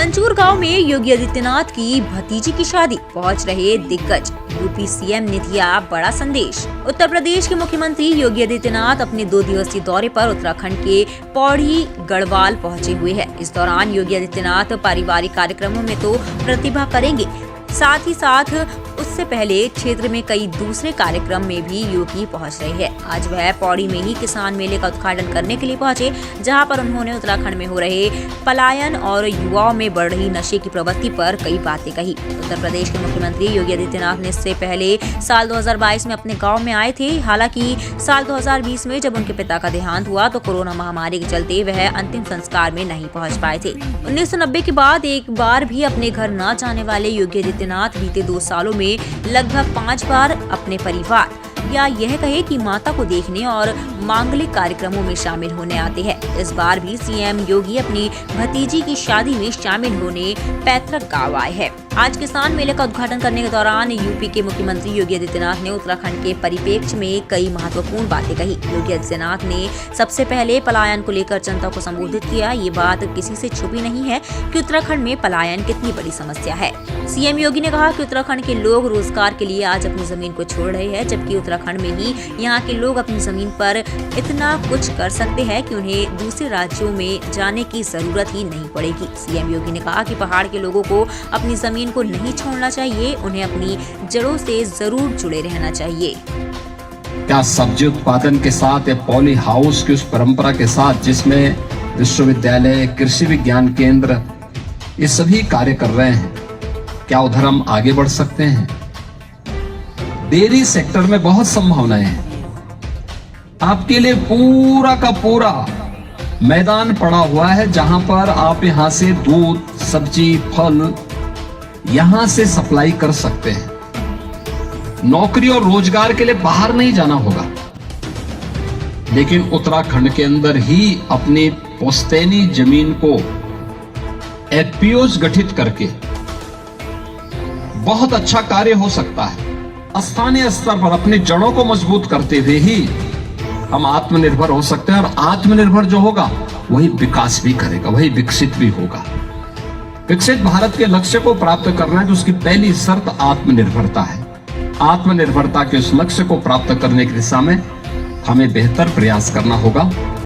पंचूर गांव में योगी आदित्यनाथ की भतीजी की शादी, पहुंच रहे दिग्गज। यूपी सीएम ने दिया बड़ा संदेश। उत्तर प्रदेश के मुख्यमंत्री योगी आदित्यनाथ अपने 2 दिवसीय दौरे पर उत्तराखंड के पौड़ी गढ़वाल पहुंचे हुए हैं। इस दौरान योगी आदित्यनाथ पारिवारिक कार्यक्रमों में तो प्रतिभा करेंगे, साथ ही साथ उससे पहले क्षेत्र में कई दूसरे कार्यक्रम में भी योगी पहुंच रहे हैं। आज वह पौड़ी में ही किसान मेले का उद्घाटन करने के लिए पहुंचे, जहां पर उन्होंने उत्तराखंड में हो रहे पलायन और युवाओं में बढ़ रही नशे की प्रवृत्ति पर कई बातें कही। उत्तर प्रदेश के मुख्यमंत्री योगी आदित्यनाथ ने इससे पहले साल 2022 में अपने गाँव में आए थे। हालांकि साल 2020 में जब उनके पिता का देहांत हुआ तो कोरोना महामारी के चलते वह अंतिम संस्कार में नहीं पहुँच पाए थे। 1990 के बाद एक बार भी अपने घर न जाने वाले योगी आदित्यनाथ बीते 2 सालों में लगभग 5 बार अपने परिवार या यह कहे कि माता को देखने और मांगलिक कार्यक्रमों में शामिल होने आते हैं। इस बार भी सीएम योगी अपनी भतीजी की शादी में शामिल होने पैतृक गांव आए हैं। आज किसान मेले का उद्घाटन करने के दौरान यूपी के मुख्यमंत्री योगी आदित्यनाथ ने उत्तराखंड के परिप्रेक्ष्य में कई महत्वपूर्ण बातें कही। योगी आदित्यनाथ ने सबसे पहले पलायन को लेकर जनता को संबोधित किया। ये बात किसी से छुपी नहीं है कि उत्तराखंड में पलायन कितनी बड़ी समस्या है। सीएम योगी ने कहा कि उत्तराखंड के लोग रोजगार के लिए आज अपनी जमीन को छोड़ रहे हैं, जबकि उत्तराखंड में ही यहाँ के लोग अपनी जमीन पर इतना कुछ कर सकते हैं कि उन्हें दूसरे राज्यों में जाने की जरूरत ही नहीं पड़ेगी। सीएम योगी ने कहा कि पहाड़ के लोगों को अपनी जमीन को नहीं छोड़ना चाहिए, उन्हें अपनी जड़ों से जरूर जुड़े रहना चाहिए। क्या सब्जी उत्पादन के साथ या पॉली हाउस की उस परंपरा के साथ जिसमें विश्वविद्यालय, कृषि विज्ञान केंद्र ये सभी कार्य कर रहे हैं, क्या उधर हम आगे बढ़ सकते हैं? डेयरी सेक्टर में बहुत संभावनाएं हैं। आपके लिए पूरा का पूरा मैदान पड़ा हुआ है, जहां पर आप यहां से दूध, सब्जी, फल यहां से सप्लाई कर सकते हैं। नौकरी और रोजगार के लिए बाहर नहीं जाना होगा, लेकिन उत्तराखंड के अंदर ही अपनी पुश्तैनी जमीन को एफपीओज गठित करके बहुत अच्छा कार्य हो सकता है। स्थानीय स्तर पर अपनी जड़ों को मजबूत करते हुए ही हम आत्मनिर्भर हो सकते हैं, और आत्मनिर्भर जो होगा वही विकास भी करेगा, वही विकसित भी होगा। विकसित भारत के लक्ष्य को प्राप्त करना है तो उसकी पहली शर्त आत्मनिर्भरता है। आत्मनिर्भरता के उस लक्ष्य को प्राप्त करने की दिशा में हमें बेहतर प्रयास करना होगा।